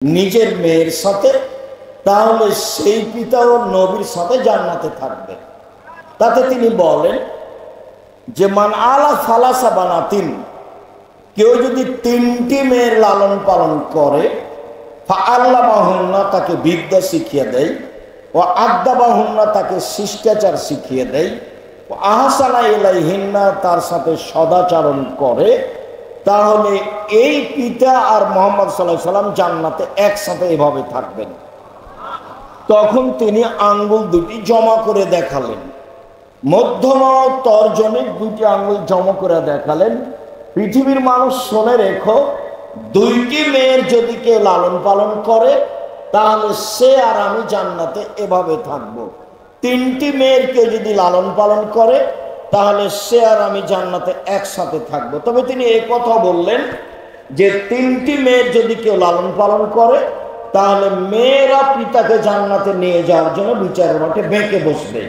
নিজের মেয়ের সাথে, তাহলে সেই পিতাও নবীর সাথে জান্নাতে থাকবে। তাতে তিনি বলেন যে মান আলা ফালাসা বানাতিন, কেউ যদি 3টি মেয়ের লালন পালন করে, ফাআল্লামাহুন্না, তাকে বিদ্যা শিখিয়ে দেয়, ও আদ্দাবাহুন্না, তাকে শিষ্টাচার শিখিয়ে দেয়, ও আহসানা ইলাইহিন্না, তার সাথে সদাচরণ করে, তাহলে এই পিতা আর মুহাম্মদ সাল্লাল্লাহু আলাইহি সাল্লাম জান্নাতে একসাথে এভাবে থাকবেন। তখন তিনি আঙ্গুল দুটি জমা করে দেখালেন, মধ্যমা ও তর্জনী 2টি আঙ্গুল জমা করে দেখালেন। পৃথিবীর মানুষ শুনে রেখো, 2টি মেয়ের যদি কেউ লালন পালন করে, তাহলে সে আর আমি জান্নাতে এভাবে থাকব। 3টি মেয়ের কেউ যদি লালন পালন করে, তাহলে সে আর আমি জান্নাতে একসাথে থাকবো। তবে তিনি এই কথা বললেন যে 3টি মেয়ের যদি কেউ লালন পালন করে, তাহলে মেয়েরা পিতাকে জান্নাতে নিয়ে যাওয়ার জন্য বিচারের মাঠে বেঁকে বসবে।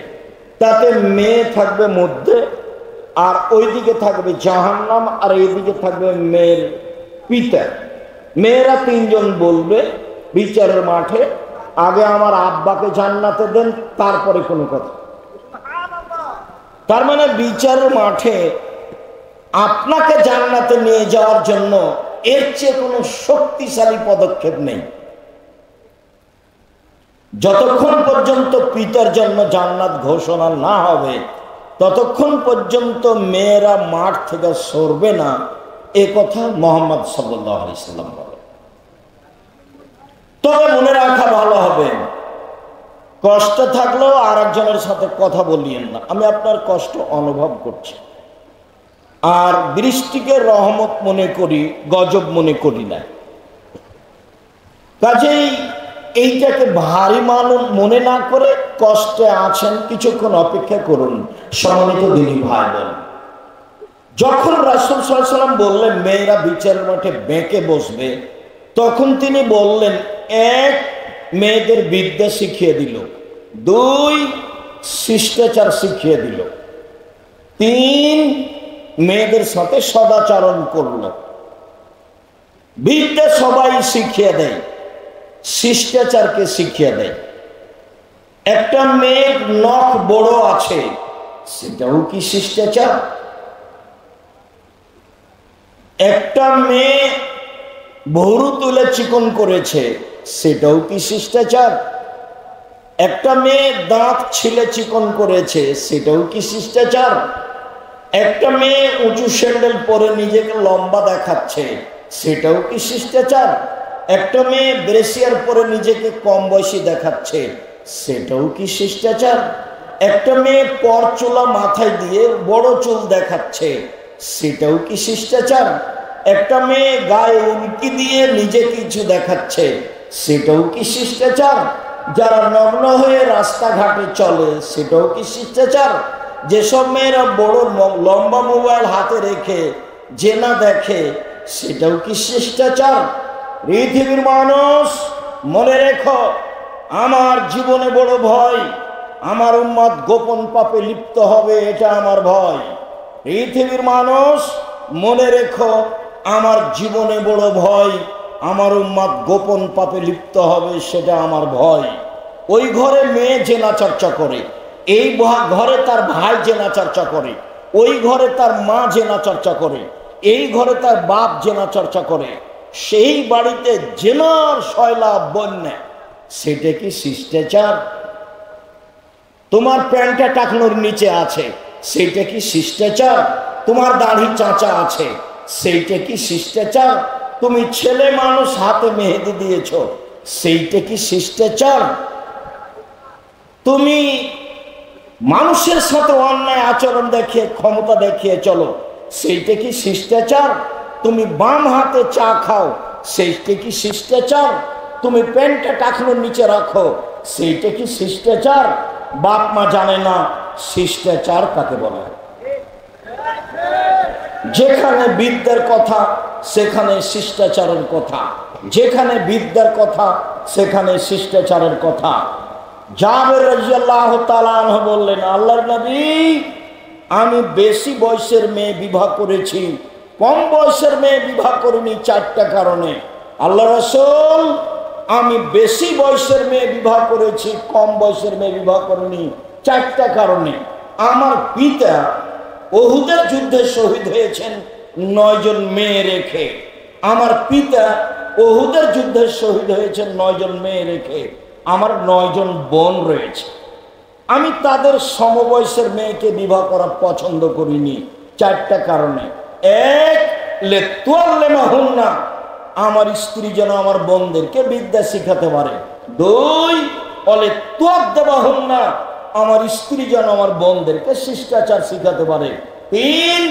তাতে মেয়ে থাকবে মধ্যে, আর ওইদিকে থাকবে জাহান্নাম, আর এইদিকে থাকবে মেয়ের পিতা। মেয়েরা 3 জন বলবে বিচারের মাঠে, আগে আমার আব্বাকে জান্নাতে দেন, তারপরে কোনো কথা। তার মানে বিচারের মাঠে আপনাকে জান্নাতে নিয়ে যাওয়ার জন্য এর চেয়ে কোনো শক্তিশালী পদক্ষেপ নেই। যতক্ষণ পর্যন্ত পিতার জন্য জান্নাত ঘোষণা না হবে, ততক্ষণ পর্যন্ত মেয়েরা মাঠ থেকে সরবে না, এ কথা মুহাম্মদ সাল্লাল্লাহু আলাইহি সাল্লাম বলে। তবে মনে রাখা ভালো হবে, কষ্ট থাকলেও আর একজনের সাথে কথা বলিয়েন না। আমি আপনার কষ্ট অনুভব করছি, আর বৃষ্টিকে রহমত মনে করি, গজব মনে করি না। কাজেই এইটাকে ভারী মনে না করে, কষ্টে আছেন, কিছুক্ষণ অপেক্ষা করুন। সম্মানিত দিনী ভাই বোন, যখন রাসূল সাল্লাল্লাহু আলাইহি ওয়াসাল্লাম বললেন মেয়েরা বিচারের মাঠে বেঁকে বসবে, তখন তিনি বললেন 1, মেয়েদের বিদ্যা শিখিয়ে দিল, 2, শিষ্টাচার শিখিয়ে দিল, 3, মেয়েদের সাথে সদাচরণ করল। বিদ্যা সবাই শিখিয়ে দেয়, শিষ্টাচারকে শিখিয়ে দেয়। একটা মেয়ের নখ বড় আছে, সেটাও কি শিষ্টাচার? একটা মেয়ে ভুরু তুলে চিকন করেছে, সেটাও কি শিষ্টাচার? একটা মেয়ে দাঁত ছিলে চিকন করেছে, সেটাও কি শিষ্টাচার? একটা মেয়ে উঁচু স্যান্ডেল পরে নিজেকে লম্বা দেখাচ্ছে, সেটাও কি শিষ্টাচার? একটা মেয়ে ব্রেসিয়ার পরে নিজেকে কম বয়সী দেখাচ্ছে, সেটাও কি শিষ্টাচার? একটা মেয়ে পরচুলা মাথায় দিয়ে বড় চুল দেখাচ্ছে, সেটাও কি শিষ্টাচার? একটা মেয়ে গায়ে উল্কি দিয়ে নিজে কিছু দেখাচ্ছে, সেটাও কি শিষ্টাচার? যারা নগ্ন হয়ে রাস্তাঘাটে চলে, সেটাও কি শিষ্টাচার? যেসব মেয়েরা বড় লম্বা মোবাইল হাতে রেখে জেনা দেখে, সেটাও কি শিষ্টাচার? পৃথিবীর মানুষ মনে রেখো, আমার জীবনে বড় ভয়, আমার উম্মত গোপন পাপে লিপ্ত হবে, এটা আমার ভয়। পৃথিবীর মানুষ মনে রেখো, আমার জীবনে বড় ভয়, আমার উম্মত গোপন পাপে লিপ্ত হবে, সেটা আমার ভয়। ওই ঘরে মেয়ে জেনা চর্চা করে, এই ঘরে তার ভাই জেনা চর্চা করে, ওই ঘরে তার মা জেনা চর্চা করে, এই ঘরে তার বাপ জেনা চর্চা করে, সেই বাড়িতে জেনার সয়লাব বন্যা, সেটা কি শিষ্টাচার? তোমার প্যান্টটা টাকনোর নিচে আছে, সেইটা কি শিষ্টাচার? তোমার দাড়ি চাঁচা আছে, সেইটা কি শিষ্টাচার? তুমি ছেলে মানুষ, হাতে মেহেদি দিয়েছ, সেইটা কি শিষ্টাচার? তুমি মানুষের সাথে অন্যায় আচরণ দেখিয়ে, ক্ষমতা দেখিয়ে চলো, সেইটা কি শিষ্টাচার? তুমি বাম হাতে চা খাও, সেইটা কি শিষ্টাচার? তুমি প্যান্টটা টাকনোর নিচে রাখো, সেইটা কি শিষ্টাচার? বাপ মা জানে না শিষ্টাচার কাকে বলে। যেখানে বিদ্যার কথা, সেখানে শিষ্টাচারের কথা, যেখানে বিদ্যার কথা, সেখানে শিষ্টাচারের কথা। জাবের রাদিয়াল্লাহু তাআলা আনহু বললেন, আল্লাহর নবী, আমি বেশি বয়সের মেয়ে বিবাহ করেছি, কম বয়সের মেয়ে বিবাহ করিনি 4টা কারণে। আল্লাহ রাসূল আমি বেশি বয়সের মেয়ে বিবাহ করেছি, কম বয়সের মেয়ে বিবাহ করিনি। 4টা কারণে। আমার পিতা উহুদের যুদ্ধে শহীদ হয়েছেন 9 জন মেয়ে রেখে। আমার পিতা উহুদের যুদ্ধে শহীদ হয়েছেন 9 জন মেয়ে রেখে। আমার 9 জন বোন রয়েছে। আমি তাদের সমবয়সের মেয়েকে বিবাহ করা পছন্দ করিনি 4টা কারণে। 1, লেতুয়াল্লেমাহুন্না, আমার স্ত্রী যেন আমার বোনদেরকে বিদ্যা শিখাতে পারে। 2, অলেতুয়াদ্দাবাহুন্না, আমার স্ত্রী যেন আমার বোনদেরকে শিষ্টাচার শিখাতে পারে। 3,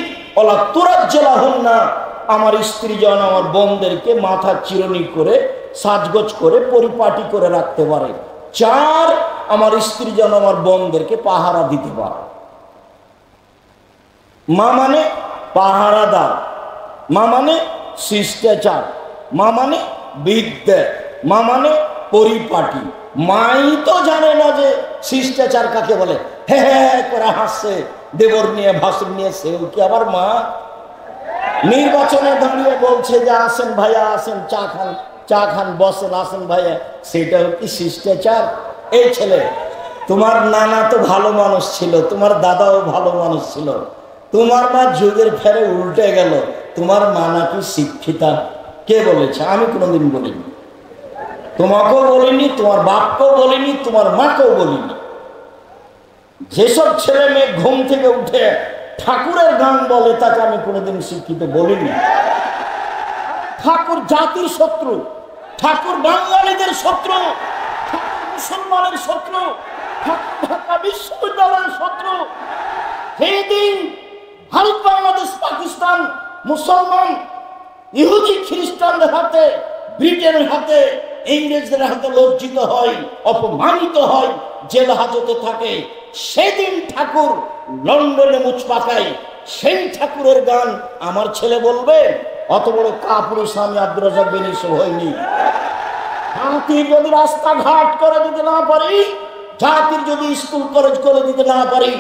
অলাতুরাজ্জালাহুন্না, আমার স্ত্রী যেন আমার বোনদেরকে মাথা চিরুনি করে সাজগোজ করে পরিপাটি করে রাখতে পারে। 4, আমার স্ত্রী যেন আমার বোনদেরকে পাহারা দিতে পারে। মা মানে পাহারাদার, মা মানে শিষ্টাচার, মা মানে বিদ্যা, মা মানে পরিপাটি। মাই তো জানে না যে শিষ্টাচার কাকে বলে। হ্যাঁ করে হাসছে দেবর নিয়ে ভাসুর নিয়ে, সেও কি আবার মা? নির্বাচনে দাঁড়িয়ে বলছে যে আসেন ভাইয়া আসেন, চা খান, চা খান, বসেন, আসেন ভাইয়া, সেটাও কি শিষ্টাচার? এই ছেলে, তোমার নানা তো ভালো মানুষ ছিল, তোমার দাদাও ভালো মানুষ ছিল, তোমার মা যুগের ফেরে উল্টে গেল, তোমার মা নাকি শিক্ষিতা? কে বলেছে? আমি কোনোদিন বলিনি, তোমাকেও বলিনি, তোমার বাপকেও বলিনি, তোমার মাকেও বলিনি। যেসব ছেলে মেয়ে ঘুম থেকে উঠে ঠাকুরের গান বলে তাকে আমি কোনোদিন শিক্ষিত বলিনি। ঠাকুর জাতির শত্রু, ঠাকুর বাঙালিদের শত্রু, ঠাকুর মুসলমানের শত্রু, ঠাকুর ঢাকা বিশ্ববিদ্যালয়ের শত্রু। সেই দিন ভারত, বাংলাদেশ, পাকিস্তান মুসলমান ইহুদি খ্রিস্টানদের হাতে, ব্রিটেনের হাতে, ইংরেজদের হাতে লজ্জিত হয়, অপমানিত হয়, জেল হাজতে থাকে, সেদিন ঠাকুর লন্ডনে মুচ পাকায়। সেই ঠাকুরের গান আমার ছেলে বলবে? অত বড় কাপুরুষ আমি আব্দুর রাজ্জাক বিন ইউসুফ হইনি। জাতির যদি রাস্তাঘাট করে দিতে না পারি, জাতির যদি স্কুল কলেজ করে দিতে না পারি,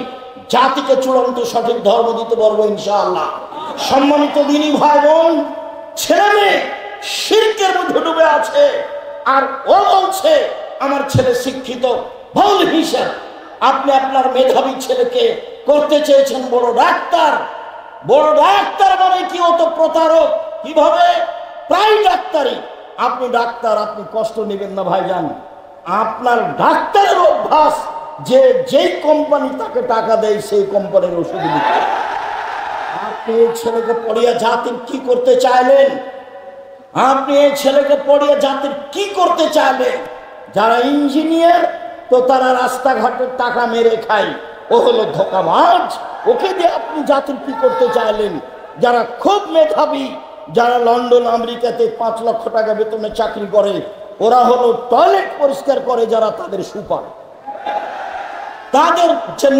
জাতিকে চূড়ান্ত সঠিক ধর্ম দিতে পারবো ইনশাআল্লাহ। সম্মানিত দিনী ভাই বোন, ছেলে মেয়ে শিরকের মধ্যে ডুবে আছে, আর ও বলছে আমার ছেলে শিক্ষিত। ভুল হিসাব। আপনি আপনার মেধাবী ছেলেকে করতে চেয়েছেন বড় ডাক্তার। বড় ডাক্তার মানে কি? ও তো প্রতারক। কিভাবে? প্রায় ডাক্তারি। আপনি ডাক্তার, আপনি কষ্ট নেবেন না ভাইজান। আপনার ডাক্তারের অভ্যাস যে যেই কোম্পানি তাকে টাকা দেয় সেই কোম্পানির ওষুধ দিতে। আপনি এই ছেলেকে পড়িয়ে জাতির কি করতে চাইলেন? আপনি এই ছেলেকে পড়িয়ে জাতির কি করতে চাইলেন? যারা ইঞ্জিনিয়ার তো তারা রাস্তাঘাটের টাকা মেরে খায়, ও হলো ধোঁকাবাজ। ওকে দিয়ে আপনি জাতির কি করতে চাইলেন? যারা খুব মেধাবী, যারা লন্ডন আমেরিকাতে 5 লক্ষ টাকা বেতনে চাকরি করে, ওরা হলো টয়লেট পরিষ্কার করে যারা তাদের সুপার, তাদের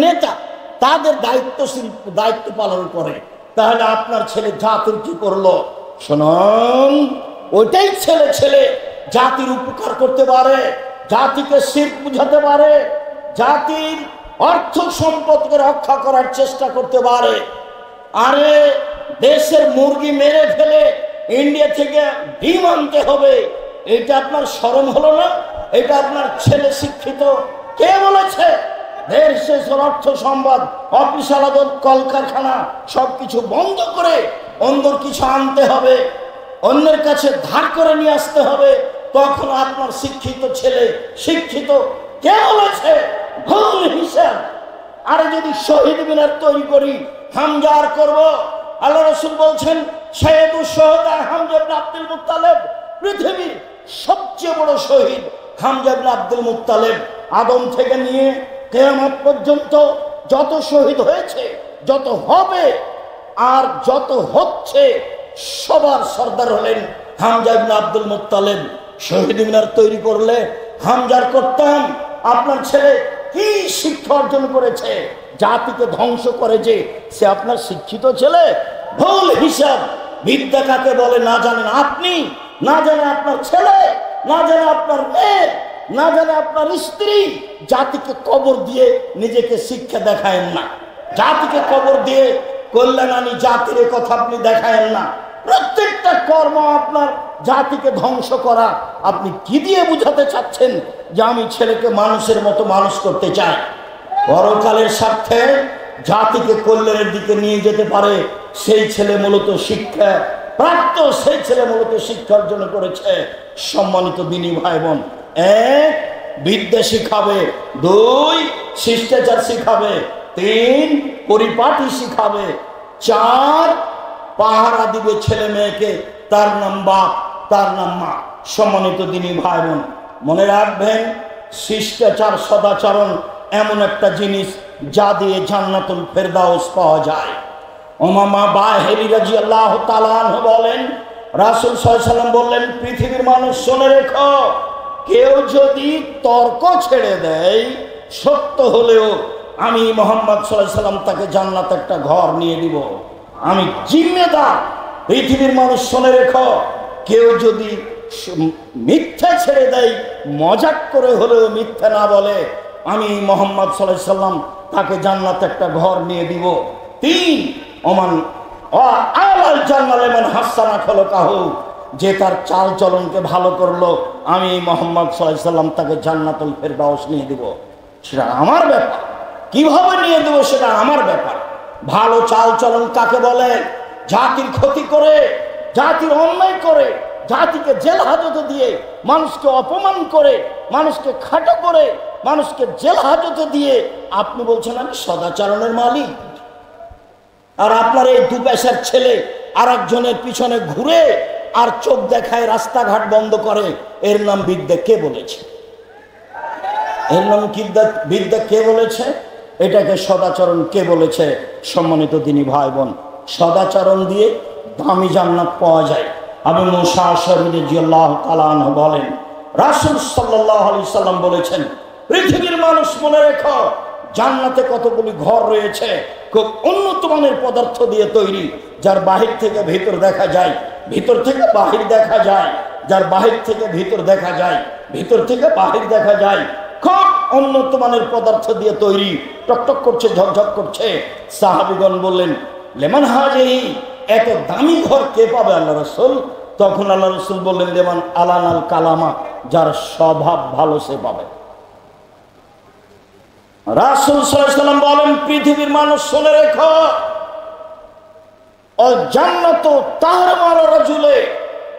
নেতা, তাদের দায়িত্ব পালন করে। তাহলে আপনার ছেলে জাতির কি করলো? শুনুন, ওইটাই ছেলে ছেলে জাতির উপকার করতে পারে, জাতিকে শিরক বুঝাতে পারে, জাতির অর্থ সম্পদকে রক্ষা করার চেষ্টা করতে পারে। আরে দেশের মুরগি মেরে ফেলে ইন্ডিয়া থেকে ডিম আনতে হবে, এটা আপনার শরম হলো না? এটা আপনার ছেলে শিক্ষিত? কে বলেছে? দেশের অর্থ সম্পদ, অফিস আদালত, কলকারখানা সবকিছু বন্ধ করে অন্য কিছু আনতে হবে, অন্যের কাছে ধার করে নিয়ে আসতে হবে, তখন আপনার শিক্ষিত ছেলে শিক্ষিত? কে বলেছে? ভুল হিসাব। আরে যদি শহীদ মিনার তৈরি করি, হামজার করব। আল্লাহ রাসূল বলছেন সাইয়্যিদুশ শুহাদা হামজা ইবনে আব্দুল মুত্তালিব, পৃথিবীর সবচেয়ে বড় শহীদ হামজা ইবনে আব্দুল মুত্তালিব। আদম থেকে নিয়ে কিয়ামত পর্যন্ত যত শহীদ হয়েছে, যত হবে আর যত হচ্ছে, সবার সর্দার হলেন হামজা ইবনে আব্দুল মুত্তালিব। শহীদ মিনার তৈরি করলে হামজার করতাম। আপনার ছেলে কি শিক্ষা অর্জন করেছে? জাতিকে ধ্বংস করে যে সে আপনার শিক্ষিত ছেলে? ভুল হিসাব। বিদ্যা কাকে বলে না জানেন আপনি, না জানে আপনার ছেলে, না জানে আপনার মেয়ে, না জানে আপনার স্ত্রী। জাতিকে কবর দিয়ে নিজেকে শিক্ষা দেখায়েন না, জাতিকে কবর দিয়ে কল্যাণ আনি জাতির কথা আপনি দেখায়েন না। প্রত্যেকটা কর্ম আপনার জাতিকে ধ্বংস করা। আপনি কি দিয়ে বুঝাতে চাচ্ছেন যে আমি ছেলেকে মানুষের মতো মানুষ করতে চাই? পরকালের স্বার্থে জাতিকে কল্যাণের দিকে নিয়ে যেতে পারে সেই ছেলে মূলত শিক্ষা প্রাপ্ত, সেই ছেলে মূলত শিক্ষা অর্জন করেছে। সম্মানিত দিনী ভাই বোন, এক, বিদ্যা শিখাবে, দুই, শিষ্টাচার শিখাবে, তিন, পরিপাটি শিখাবে, চার, পাহারা দিবে ছেলে মেয়েকে, তার নাম বাপ, তার নাম মা। সম্মানিত দিনী ভাই বোন, মনে রাখবেন, শিষ্টাচার সদাচরণ এমন একটা জিনিস যা দিয়ে জান্নাতুল ফেরদাউস পাওয়া যায়। উমামা বাহিলী রাদিয়াল্লাহু তাআলা আনহু বলেন, রাসূল সাল্লাল্লাহু আলাইহি ওয়াসাল্লাম বললেন, পৃথিবীর মানুষ শুনে রেখো, কেউ যদি তর্ক ছেড়ে দেয় সত্য হলেও আমি মুহাম্মদ সাল্লাল্লাহু আলাইহি ওয়াসাল্লাম তাকে জান্নাতে একটা ঘর নিয়ে দিব। আমি জিম্মেদার। পৃথিবীর মানুষ শুনে রেখো, কেউ যদি মিথ্যা ছেড়ে দেয়, মজাক করে হলেও মিথ্যা না বলে, আমি মুহাম্মদ সাল্লাল্লাহু আলাইহি ওয়াসাল্লাম তাকে জান্নাতে একটা ঘর নিয়ে দিব। তিন, ওমান আলাল জান্নাত লিমান হাসানা খলকাহু, যে তার চাল চলনকে ভালো করলো, আমি মুহাম্মদ সাল্লাল্লাহু আলাইহি ওয়াসাল্লাম তাকে জান্নাতুল ফেরদাউস নিয়ে দিব। সেটা আমার ব্যাপার, কিভাবে নিয়ে দেব সেটা আমার ব্যাপার। ভালো চাল চলন কাকে বলে? জাতির ক্ষতি করে, জাতির অন্যায় করে, জাতিকে জেল হাজতে দিয়ে, মানুষকে অপমান করে, মানুষকে খাটো করে, মানুষকে জেল হাজতে দিয়ে আপনি বলছেন আমি সদাচরণের মালিক। আর আপনার এই দু পয়সার ছেলে আর একজনের পিছনে ঘুরে আর চোখ দেখায়, রাস্তাঘাট বন্ধ করে, এর নাম বিদ্যা কে বলেছে? এর নাম বিদ্যা কে বলেছে? এটাকে সদাচরণ কে বলেছে? সম্মানিত দিনী ভাই বোন, সদাচরণ দিয়ে দামি জান্নাত পাওয়া যায়। আবু মুসা আশআরী রাদিয়াল্লাহু তাআলা আনহু বলেন, রাসূল সাল্লাল্লাহু আলাইহি সাল্লাম বলেছেন, পৃথিবীর মানুষ মনে রেখো, জান্নাতে কতগুলি ঘর রয়েছে খুব উন্নত মানের পদার্থ দিয়ে তৈরি, যার বাহির থেকে ভিতর দেখা যায়, ভিতর থেকে বাহির দেখা যায়, যার বাহির থেকে ভিতর দেখা যায়, ভিতর থেকে বাহির দেখা যায়, খুব উন্নত মানের পদার্থ দিয়ে তৈরি, টকটক করছে, ঝকঝক করছে। সাহাবীগণ বললেন, লেমান হাজিহি, এত দামি ঘর কে পাবে আল্লাহ রাসূল? তখন আল্লাহ রাসূল বললেন, লেমান আলানাল কালামা, যার স্বভাব ভালো সে পাবে। রাসূল সাল্লাল্লাহু আলাইহি ওয়াসাল্লাম বলেন, পৃথিবীর মানুষ শুনে রেখো, ও জান্নাতু তাহরুমু রাজুলে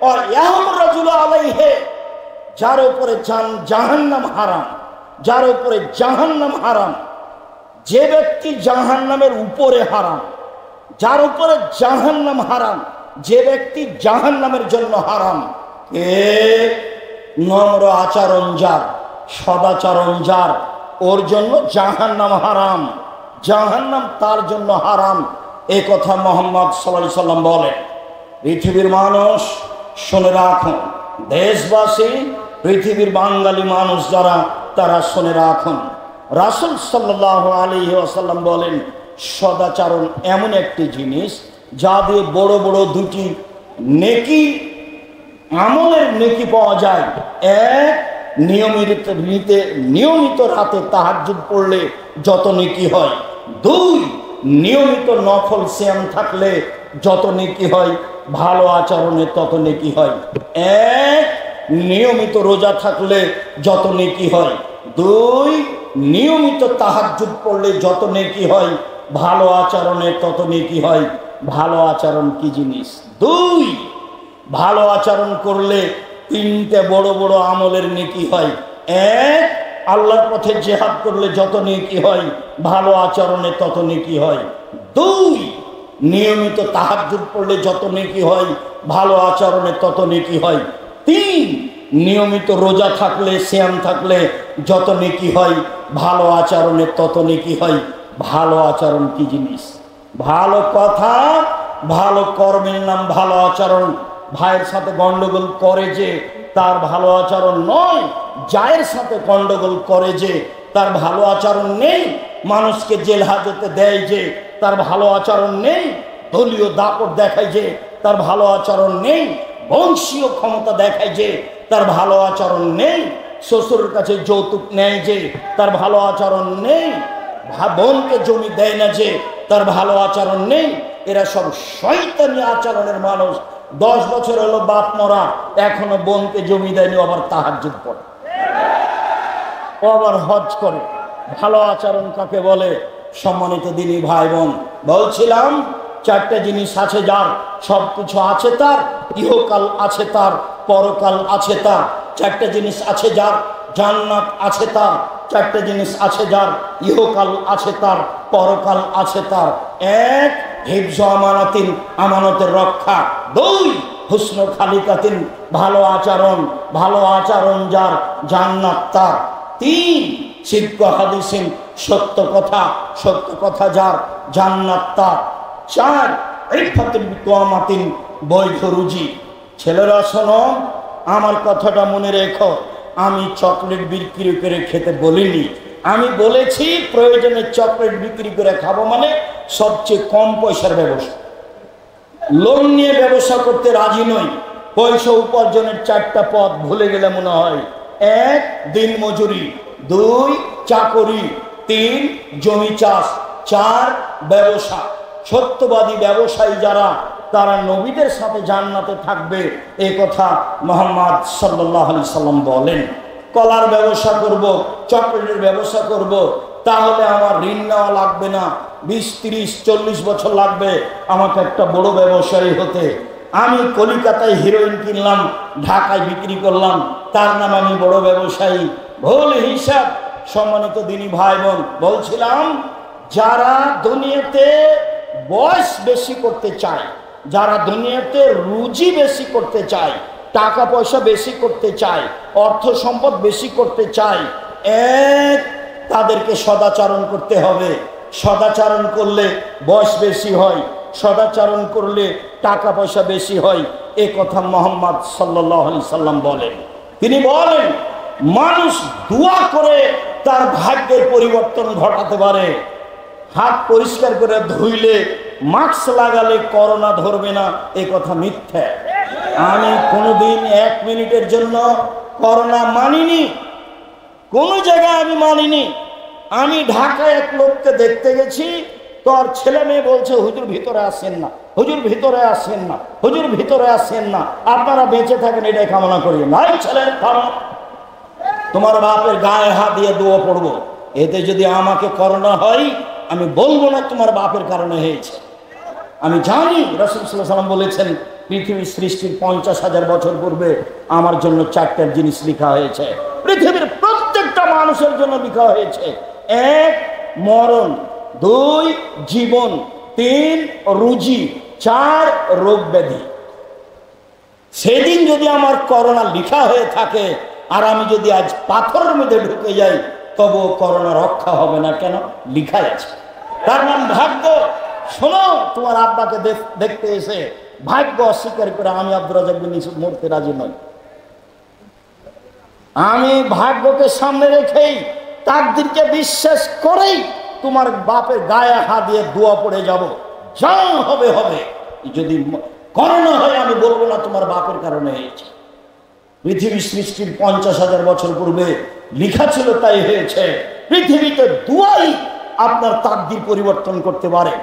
ও ইয়াহরুমু রাজুলু আলাইহি, যার উপরে জাহান্নাম হারাম, যার উপরে জাহান্নাম হারাম, যে ব্যক্তি জাহান্নামের উপরে হারাম, যার উপরে জাহান্নাম হারাম, যে ব্যক্তি জাহান্নামের জন্য হারাম, কে? নম্র আচরণ যার, সদাচরণ যার, ওর জন্য জাহান্নাম হারাম, জাহান্নাম তার জন্য হারাম। এই কথা মুহাম্মদ সাল্লাল্লাহু আলাইহি সাল্লাম বলেন। পৃথিবীর মানুষ শুনে রাখুন, দেশবাসী, পৃথিবীর বাঙালি মানুষ যারা, তারা শুনে রাখুন, রাসূল সাল্লাল্লাহু আলাইহি ওয়াসাল্লাম বলেন, সদাচরণ এমন একটি জিনিস যা দিয়ে বড় বড় দুটি নেকি, আমলের নেকি পাওয়া যায়। এক, নিয়মিত রাতে তাহাজ্জুদ পড়লে যত নেকি হয়। দুই, নিয়মিত নফল সিয়াম থাকলে যত নেকি হয়, ভালো আচরণে তত নেকি হয়। এক, নিয়মিত রোজা থাকলে যত নেকি হয়। দুই, নিয়মিত তাহাজ্জুদ পড়লে যত নেকি হয়, ভালো আচরণে তত নেকি হয়। ভালো আচরণ কি জিনিস? দুই, ভালো আচরণ করলে তিনটে বড় বড় আমলের নেকি হয়। এক, আল্লাহর পথে জিহাদ করলে যত নেকি হয়, ভালো আচরণে তত নেকি হয়। দুই, নিয়মিত তাহাজ্জুদ পড়লে যত নেকি হয়, ভালো আচরণে তত নেকি হয়। তিন, নিয়মিত রোজা থাকলে, সিয়াম থাকলে যত নেকি হয়, ভালো আচরণে তত নেকি হয়। ভালো আচরণ কি জিনিস? ভালো কথা, ভালো কর্মের নাম ভালো আচরণ। ভাইয়ের সাথে গন্ডগোল করে যে তার ভালো আচরণ নয়, জায়ের সাথে গন্ডগোল করে যে তার ভালো আচরণ নেই, মানুষকে জেল হাজতে দেয় যে তার ভালো আচরণ নেই, দলীয় দাপট দেখায় যে তার ভালো আচরণ নেই, বংশীয় ক্ষমতা দেখায় যে তার ভালো আচরণ নেই, শ্বশুরের কাছে যৌতুক নেয় যে তার ভালো আচরণ নেই, বোনকে জমি দেয় না যে তার ভালো আচরণ নেই। এরা সব শয়তানি আচরণের মানুষ। 10 বছর হলো বাপ মরা, এখনো বোনকে জমি দেয়নি, আবার তাহাজ্জুদ পড়ে, ও আবার হজ করে। ভালো আচরণ কাকে বলে? সম্মানিত দিনী ভাই বোন, বলছিলাম 4টা জিনিস আছে যার, সবকিছু আছে তার, ইহকাল আছে তার, পরকাল আছে তার। 4টা জিনিস আছে যার, জান্নাত আছে তার। 4টা জিনিস আছে যার, ইহকাল আছে তার, পরকাল আছে তার। 1, হিফজ আমানাতিন, আমানতের রক্ষা। 2, হুসন খালিকাতিন, ভালো আচরণ যার, জান্নাত তার। 3, সিদ্ক হাদিসিন, সত্য কথা যার, জান্নাত তার। 4, ইফাতুল বিকামাতিন, বৈধ রুজি। ছেলেরা শোনো, আমার কথাটা মনে রেখো, আমি চকলেট বিক্রি করে খেতে বলিনি। আমি বলেছি প্রয়োজনে চকলেট বিক্রি করে খাবো, মানে সবচেয়ে কম পয়সার ব্যবসা। লোন নিয়ে ব্যবসা করতে রাজি নই। পয়সা উপার্জনের 4টা পথ ভুলে গেলে মনে হয়। 1, দিন মজুরি। 2, চাকরি। 3, জমি চাষ। 4, ব্যবসা। সত্যবাদী ব্যবসায়ী যারা, তারা নবীদের সাথে জান্নাতে থাকবে, এ কথা মুহাম্মদ সাল্লাল্লাহু আলাইহি সাল্লাম বলেন। কলার ব্যবসা করব, চকলেটের ব্যবসা করব, তাহলে আমার ঋণ নেওয়া লাগবে না। 20, 30, 40 বছর লাগবে আমাকে একটা বড় ব্যবসায়ী হতে। আমি কলিকাতায় হিরোইন কিনলাম, ঢাকায় বিক্রি করলাম, তার নাম আমি বড় ব্যবসায়ী। ভুল হিসাব। সম্মানিত দিনী ভাই বোন, বলছিলাম যারা দুনিয়াতে বয়স বেশি করতে চায়, যারা দুনিয়াতে রুজি বেশি করতে চায়, টাকা পয়সা বেশি করতে চায়, অর্থ সম্পদ বেশি করতে চায়, 1, তাদেরকে সদাচরণ করতে হবে। সদাচরণ করলে বয়স বেশি হয়, সদাচরণ করলে টাকা পয়সা বেশি হয়, এ কথা মুহাম্মদ সাল্লাল্লাহু আলাইহি সাল্লাম বলেন। তিনি বলেন মানুষ দোয়া করে তার ভাগ্যের পরিবর্তন ঘটাতে পারে। হাত পরিষ্কার করে ধুইলে, মাস্ক লাগালে করোনা ধরবে না, এ কথা মিথ্যা। আমি কোনোদিন 1 মিনিটের জন্য করোনা মানিনি, কোনো জায়গায় আমি মানিনি। আমি ঢাকায় এক লোককে দেখতে গেছি, তোর ছেলে মেয়ে বলছে হুজুর ভিতরে আসেন না, হুজুর ভিতরে আসেন না, হুজুর ভিতরে আসেন না, আপনারা বেঁচে থাকেন এটাই কামনা করি। নাই ছেলে, তোমার বাপের গায়ে হাত দিয়ে দোয়া পড়বো, এতে যদি আমাকে করোনা হয় আমি বলবো না তোমার বাপের কারণে হয়েছে। আমি জানি রাসূল সাল্লাল্লাহু আলাইহি ওয়াসাল্লাম বলেছেন পৃথিবীর সৃষ্টির 50,000 বছর পূর্বে আমার জন্য 4টা জিনিস লেখা হয়েছে। পৃথিবীর প্রত্যেকটা মানুষের জন্য লেখা হয়েছে। 1, মরণ। 2, জীবন। 3, রুজি। 4, রোগ ব্যাধি। সেদিন যদি আমার করোনা লেখা হয়ে থাকে আর আমি যদি আজ পাথরের মধ্যে ঢুকে যাই, তবুও করোনা রক্ষা হবে না। কেন? লেখাই আছে। তার নাম ভাগ্য। শোনো, তোমার আব্বাকে দেখতে এসে ভাগ্য অস্বীকার করে আমি আব্দুর রাজ্জাক বিন ইউসুফ মরতে রাজি নই। আমি ভাগ্যকে সামনে রেখেই, তাকদীরকে বিশ্বাস করেই তোমার বাপের গায়ে হাত দিয়ে দোয়া পড়ে যাব, যা হবে হবে। যদি করোনা হয় আমি বলবো না তোমার বাপের কারণে হয়েছে। পৃথিবী সৃষ্টির 50,000 বছর পূর্বে লেখা ছিল, তাই হয়েছে। পৃথিবীতে দোয়াই আপনার তাকদীর পরিবর্তন করতে পারে,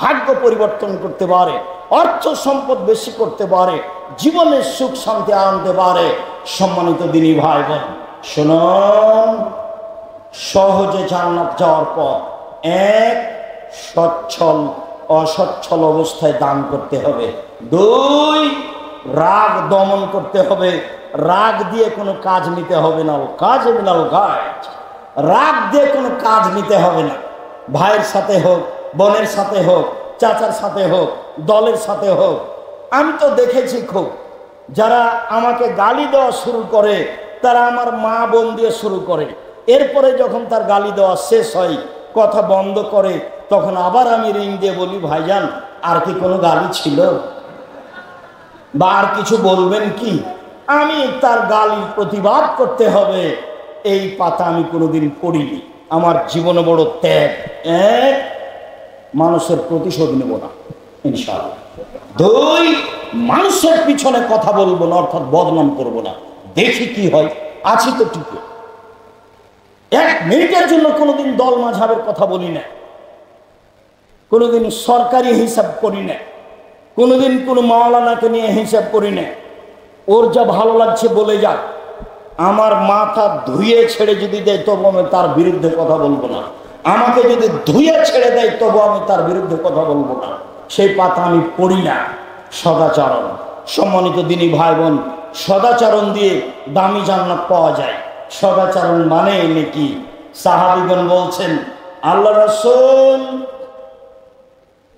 ভাগ্য পরিবর্তন করতে পারে, অর্থ সম্পদ বেশি করতে পারে, জীবনের সুখ শান্তি আনতে পারে। সম্মানিত দিনী ভাই বোন, শুনুন, সহজে জান্নাত যাওয়ার পথ। 1, সচ্ছল অসচ্ছল অবস্থায় দান করতে হবে। 2, রাগ দমন করতে হবে। রাগ দিয়ে কোনো কাজ নিতে হবে না, কাজ মিনাল গাছ। রাগ দিয়ে কোনো কাজ নিতে হবে না। ভাইয়ের সাথে হোক, বোনের সাথে হোক, চাচার সাথে হোক, দলের সাথে হোক। আমি তো দেখেছি খুব, যারা আমাকে গালি দেওয়া শুরু করে তারা আমার মা বোন দিয়ে শুরু করে, এরপরে যখন তার গালি দেওয়া শেষ হয়, কথা বন্ধ করে, তখন আবার আমি রিং দিয়ে বলি, ভাইজান আর কি কোনো গালি ছিল বা আর কিছু বলবেন কি? আমি তার গালি প্রতিবাদ করতে হবে, এই পাতা আমি কোনোদিন পড়িনি। আমার জীবনে বড় ত্যাগ। 1, মানুষের প্রতিশোধ নেব না ইনশাআল্লাহ। 2, মানুষের পিছনে কথা বলবো না, অর্থাৎ বদনাম করবো না, দেখি কি হয়, আছি তো ঠিক। 1 মিনিটের জন্য কোনোদিন দল মাঝহাবের কথা বলি না, কোনোদিন সরকারি হিসাব করি না। কোনোদিন কোনো মাওলানাকে নিয়ে হিসাব করি না, ওর যা ভালো লাগছে বলে যাক। আমার মাথা ধুয়ে ছেড়ে যদি দেয় তবু আমি তার বিরুদ্ধে কথা বলবো না। আমাকে যদি ধুয়ে ছেড়ে দেয় তবু আমি তার বিরুদ্ধে কথা বলবো না। সেই পাতা আমি পড়ি না। সদাচরণ, সম্মানিত দিনী ভাই বোন, সদাচরণ দিয়ে দামি জান্নাত পাওয়া যায়। সদাচরণ মানে নাকি? সাহাবীগণ বলছেন আল্লাহ রাসূল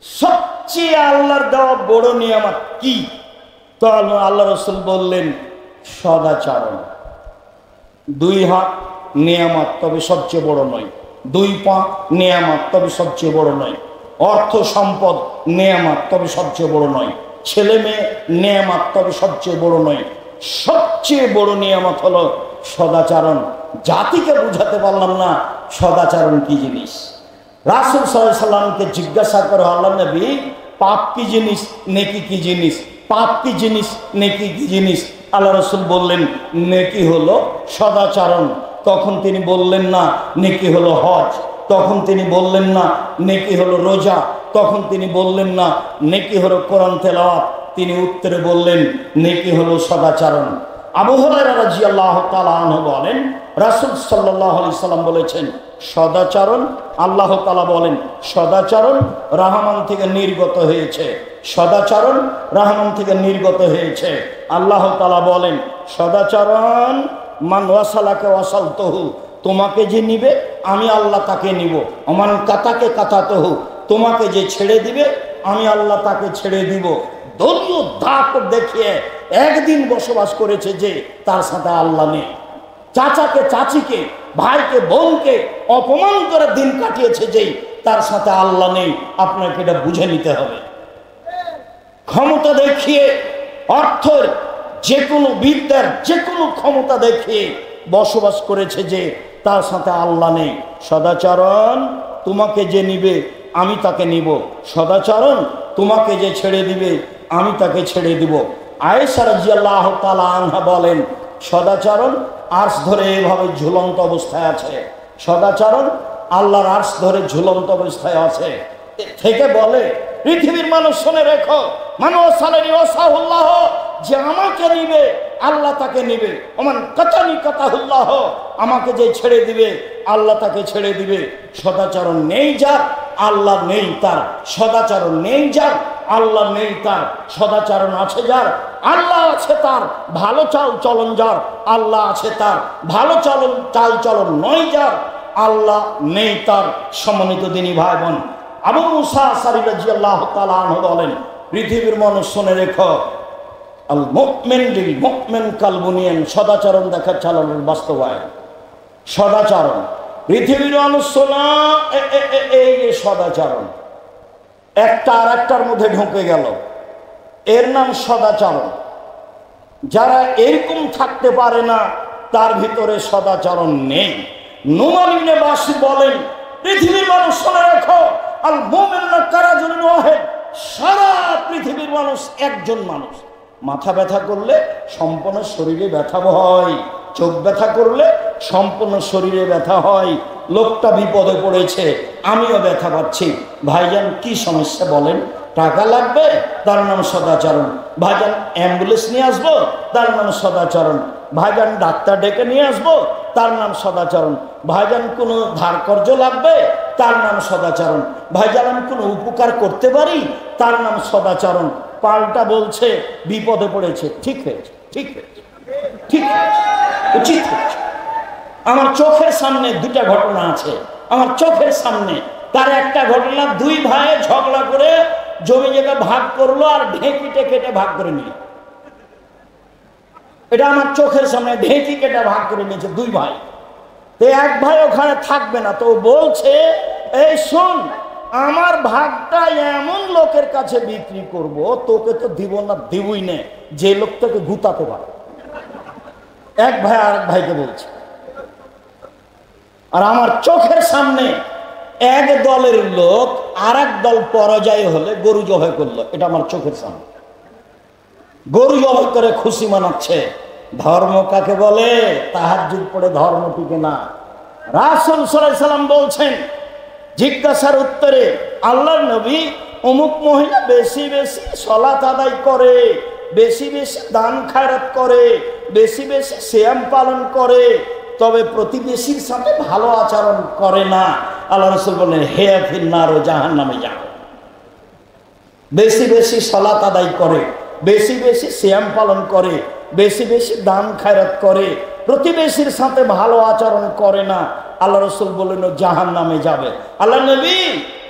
সবচেয়ে আল্লাহর দেওয়া বড় নিয়ামত কি? তো আল্লাহ রাসূল বললেন সদাচরণ। 2 হাত নিয়ামত, তবে সবচেয়ে বড় নয়। 2 পা নিয়ামত, তবে সবচেয়ে বড় নয়। অর্থ সম্পদ নিয়ামত, তবে সবচেয়ে বড় নয়। ছেলে মেয়ে নিয়ামত, তবে সবচেয়ে বড় নয়। সবচেয়ে বড় নিয়ামত হলো সদাচরণ। জাতিকে বুঝাতে পারলাম না সদাচরণ কি জিনিস। রাসূল সাল্লাল্লাহু আলাইহি সাল্লামকে জিজ্ঞাসা করে আল্লাহ নবী, পাপ কি জিনিস, নেকি কি জিনিস? পাপ কি জিনিস, নেকি কি জিনিস? আল্লাহ রাসূল বললেন নেকি হলো সদাচরণ। তখন তিনি বললেন না নেকি হলো হজ। তখন তিনি বললেন না নেকি হলো রোজা। তখন তিনি বললেন না নেকি হলো কোরআন তেলাওয়াত। তিনি উত্তরে বললেন নেকি হলো সদাচরণ। আবু হুরায়রা রাদিয়াল্লাহু তাআলা আনহু বলেন রাসূল সাল্লাল্লাহু আলাইহি সাল্লাম বলেছেন সদাচরণ, আল্লাহ তাআলা বলেন সদাচরণ রহমান থেকে নির্গত হয়েছে। সদাচরণ রহমান থেকে নির্গত হয়েছে। আল্লাহ তাআলা বলেন সদাচরণ মান ওয়াসালাকে ওয়াসালতুহু, তোমাকে যে নিবে আমি আল্লাহ তাকে নিব। অমান কাতাকে কাতাতুহু, তোমাকে যে ছেড়ে দিবে আমি আল্লাহ তাকে ছেড়ে দিব। দলীয় দাপ দেখিয়ে একদিন বসবাস করেছে যে তার সাথে আল্লাহ নেই। চাচাকে চাচিকে, ভাইকে বোনকে অপমান করে দিন কাটিয়েছে যে তার সাথে আল্লাহ নেই। আপনাকে এটা বুঝে নিতে হবে। ক্ষমতা দেখিয়ে, অর্থের যে কোনো বিদ্যার যে কোনো ক্ষমতা দেখিয়ে বসবাস করেছে যে তার সাথে আল্লাহ নেই। সদাচরণ তোমাকে যে নিবে আমি তাকে নিব। সদাচরণ তোমাকে যে ছেড়ে দিবে আমি তাকে ছেড়ে দিব। আয়েশা রাদিয়াল্লাহু তাআলা আনহা বলেন সদাচরণ আরশ ধরে এভাবে ঝুলন্ত অবস্থায় আছে। সদাচরণ আল্লাহর আরশ ধরে ঝুলন্ত অবস্থায় আছে। থেকে বলে পৃথিবীর মানুষ শুনে রেখো, মানুষ সালেনি ওয়াসাহুল্লাহ, যে আমাকে নিবে আল্লাহ তাকে নিবে। ওমান কাতানি কাতাহুল্লাহ, আমাকে যে ছেড়ে দিবে আল্লাহ তাকে ছেড়ে দিবে। সদাচরণ নেই যার আল্লাহ নেই তার। সদাচরণ নেই যার আল্লাহ নেই তার। সদাচরণ আছে যার আল্লাহ আছে তার। ভালো চাল চলন যার আল্লাহ আছে তার। ভালো চাল চলন নয় যার আল্লাহ নেই তার। সম্মানিত দিনী ভাই বোন, আবু মুসা আশআরী রাদিয়াল্লাহু তাআলা আনহু বলেন পৃথিবীর মানুষ শুনে রেখো, আল মুমিন লিল মুমিন কাল বুনিয়ান, সদাচরণ দেখা চালানোর বাস্তবায়ন। সদাচরণ পৃথিবীর মানুষ শোনা, এই যে সদাচরণ একটা আর একটার মধ্যে ঢুকে গেল, এর নাম সদাচরণ। যারা এরকম থাকতে পারে না তার ভিতরে সদাচরণ নেই। নুমান ইবনে বাশির বলেন পৃথিবীর মানুষ শুনে রাখো, আল মুমিনুনা কারাজুন ওয়াহিদ, সারা পৃথিবীর মানুষ একজন মানুষ। মাথা ব্যথা করলে সম্পূর্ণ শরীরে ব্যথা হয়, চোখ ব্যথা করলে সম্পূর্ণ শরীরে ব্যথা হয়। লোকটা বিপদে পড়েছে, আমিও ব্যথা পাচ্ছি। ভাইজান কি সমস্যা বলেন? টাকা লাগবে, তার নাম সদাচরণ। ভাইজান অ্যাম্বুলেন্স নিয়ে আসবো, তার নাম সদাচরণ। ভাইজান ডাক্তার ডেকে নিয়ে আসবো, তার নাম সদাচরণ। ভাইজান কোনো ধার কর্জ লাগবে, তার নাম সদাচরণ। ভাইজান আমি কোনো উপকার করতে পারি, তার নাম সদাচরণ। পাল্টা বলছে বিপদে পড়েছে, ঠিক হয়েছে, ঠিক হয়েছে, ঠিক হয়েছে, উচিত হয়েছে। আমার চোখের সামনে 2টা ঘটনা আছে, আমার চোখের সামনে। তার একটা ঘটনা, 2 ভাই ঝগড়া করে জমি জায়গা ভাগ করলো আর ঢেঁকিতে কেটে ভাগ করে নিল। এটা আমার চোখের সামনে, ঢেঁকি কেটে ভাগ করে নিয়েছে 2 ভাই। তো এক ভাই ওখানে থাকবে না, তো বলছে এই শোন, আমার ভাগটা এমন লোকের কাছে বিক্রি করব, তোকে তো দিব না, দিবই না, যে লোকটাকে গুতাতে পারে। এক ভাই আরেক ভাইকে বলছে। আর আমার চোখের সামনে এক দলের লোক আর এক দল পরাজয় হলে গরু জবাই করলো, এটা আমার চোখের সামনে। গরু জবাই করে খুশি মানাচ্ছে। ধর্ম কাকে বলে? তাহাজ্জুদ পড়ে ধর্ম টিকে না। রাসূল সাল্লাল্লাহু আলাইহি সাল্লাম বলছেন, জিজ্ঞাসার উত্তরে আল্লাহর নবী অমুক মহিলা বেশি বেশি সালাত আদায় করে, বেশি বেশি দান খায়রাত করে, বেশি বেশি সিয়াম পালন করে, তবে প্রতিবেশীর সাথে ভালো আচরণ করে না। আল্লাহ রাসূল বলেন হে ফিন্নার, ও জাহান্নামে যাও। বেশি বেশি সালাত আদায় করে, বেশি বেশি সিয়াম পালন করে, বেশি বেশি দান খায়রাত করে, প্রতিবেশীর সাথে ভালো আচরণ করে না, আল্লাহ রাসূল বললেন জাহান্নামে যাবে। আল্লাহ নবী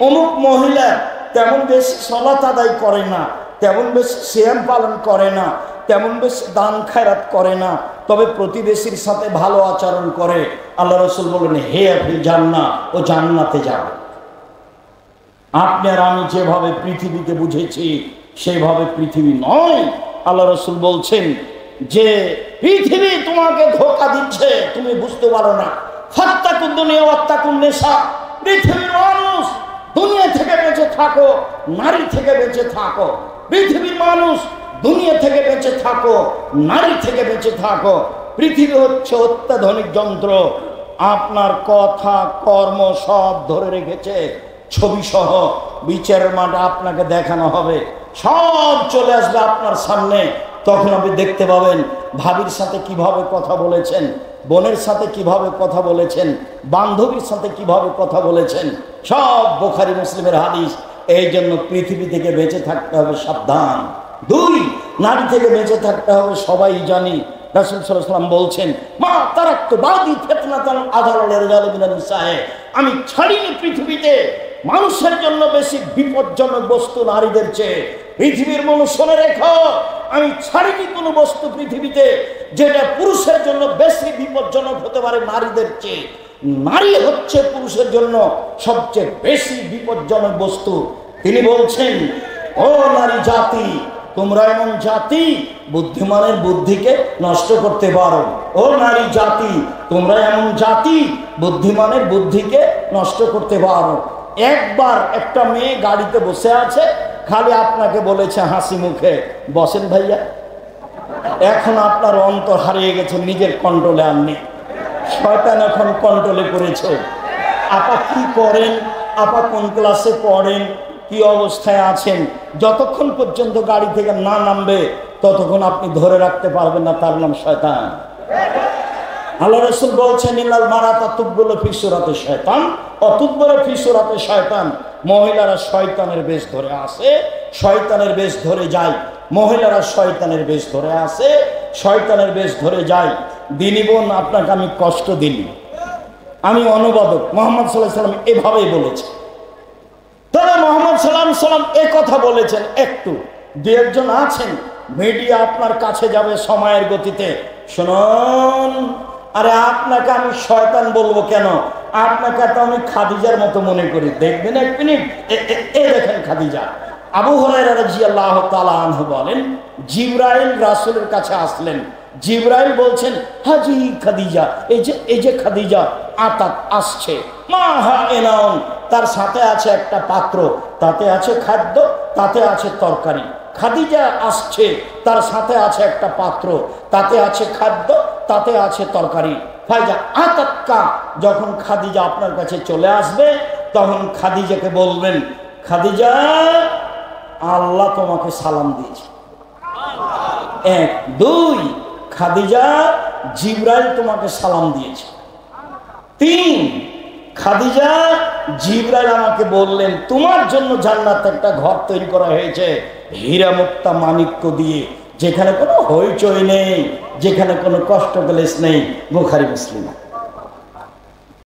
অমুক মহিলা তেমন বেশি সালাত আদায় করে না, তেমন বেশি সিয়াম পালন করে না, তেমন বেশি দান খায়রাত করে না, তবে প্রতিবেশীর সাথে ভালো আচরণ করে। আল্লাহ রাসূল বললেন হে ফিল জান্নাহ, ও জান্নাতে যাবে। আপনি আর আমি যেভাবে পৃথিবীকে বুঝেছি সেভাবে পৃথিবী নয়। আল্লাহ রাসূল বলছেন যে পৃথিবী তোমাকে ধোঁকা দিচ্ছে, তুমি বুঝতে পারো না। ফাত্তাকুদ দুনিয়া ওয়াত্তাকুন নিসা, পৃথিবীর মানুষ দুনিয়া থেকে বেঁচে থাকো, নারী থেকে বেঁচে থাকো। পৃথিবীর মানুষ দুনিয়া থেকে বেঁচে থাকো, নারী থেকে বেঁচে থাকো। পৃথিবী হচ্ছে অত্যাধুনিক যন্ত্র, আপনার কথা কর্ম সব ধরে রেখেছে ছবি সহ। বিচারের মাঠে আপনাকে দেখানো হবে, সব চলে আসবে আপনার সামনে। তখন আপনি দেখতে পাবেন ভাবির সাথে কিভাবে কথা বলেছেন, বোনের সাথে কিভাবে কথা বলেছেন, বান্ধবীর সাথে কিভাবে কথা বলেছেন, সব বুখারী মুসলিমের হাদিস। এই জন্য পৃথিবী থেকে বেঁচে থাকতে হবে সাবধান। 2, নারী থেকে বেঁচে থাকতে হবে সবাই জানি। রাসূল সাল্লাল্লাহু আলাইহি ওয়াসাল্লাম বলছেন মা তারাকতু বাদি ফিতনাতান আযালা লিরজালি মিনান নিসায়ে, আমি ছাড়িনি পৃথিবীতে মানুষের জন্য বেশি বিপজ্জনক বস্তু নারীদের চেয়ে। পৃথিবীর মানুষ শুনে রেখো, আমি ছাড়িনি কোনো বস্তু পৃথিবীতে যেটা পুরুষের জন্য বেশি বিপজ্জনক হতে পারে নারীদের চেয়ে। নারী হচ্ছে পুরুষের জন্য সবচেয়ে বেশি বিপজ্জনক বস্তু। তিনি বলছেন ও নারী জাতি, তোমরা এমন জাতি বুদ্ধিমানের বুদ্ধিকে নষ্ট করতে পারো। ও নারী জাতি, তোমরা এমন জাতি বুদ্ধিমানের বুদ্ধিকে নষ্ট করতে পারো। একবার একটা মেয়ে গাড়িতে বসে আছে, খালি আপনাকে বলেছে হাসি মুখে বসেন ভাইয়া। এখন আপনার অন্তর হারিয়ে গেছে, নিজের কন্ট্রোলে আর নেই, শয়তান এখন কন্ট্রোলে করেছে। আপা কি করেন, আপা কোন ক্লাসে পড়েন, কি অবস্থায় আছেন, যতক্ষণ পর্যন্ত গাড়ি থেকে না নামবে ততক্ষণ আপনি ধরে রাখতে পারবেন না, তার নাম শয়তান। আল্লাহ রাসূল বলছেন ইন্নাল মারাতা তুকবালু ফি সূরাতি শয়তান ওয়া তুকবালু ফি সূরাতি শয়তান। মহিলারা শয়তানের বেশ ধরে আসে, শয়তানের বেশ ধরে যায়। মহিলারা শয়তানের বেশ ধরে আসে, শয়তানের বেশ ধরে যায়। দিনী বোন, আপনাকে আমি কষ্ট দিই, আমি অনুবাদক। মুহাম্মদ সাল্লাল্লাহু আলাইহি ওয়াসাল্লাম এভাবেই বলেছে। তবে মুহাম্মদ সাল্লাল্লাহু আলাইহি ওয়াসাল্লাম এ কথা বলেছেন, একটু দু একজন আছেন মিডিয়া আপনার কাছে যাবে সময়ের গতিতে, শুনুন আরে আপনাকে আমি শয়তান বলবো কেন, আপনাকে তো আমি খাদিজার মতো মনে করি। দেখবেন এক মিনিট, এ দেখেন খাদিজা। আবু হুরায়রা রাদিয়াল্লাহু তাআলা আনহু বলেন জিবরাইল রাসূলের কাছে আসলেন। জিবরাইল বলছেন হাজি খাদিজা, এই যে খাদিজা আতাত আসছে, মা হা এনাউন, তার সাথে আছে একটা পাত্র, তাতে আছে খাদ্য, তাতে আছে তরকারি। খাদিজা আসছে, তার সাথে আছে একটা পাত্র, তাতে আছে খাদ্য, তাতে আছে তরকারি। ফাইজা আতাতকা, যখন খাদিজা আপনার কাছে চলে আসবে তখন খাদিজাকে বলবেন খাদিজা আল্লাহ তোমাকে সালাম দিয়েছে। 1, 2, খাদিজা জিবরাইল তোমাকে সালাম দিয়েছে। 3, খাদিজা জিবরাইল আমাকে বললেন তোমার জন্য জান্নাতে একটা ঘর তৈরি করা হয়েছে হীরা মুক্তা মাণিক্য দিয়ে, যেখানে কোনো হইচই নেই, যেখানে কোনো কষ্ট ক্লেশ নেই। বুখারী মুসলিম।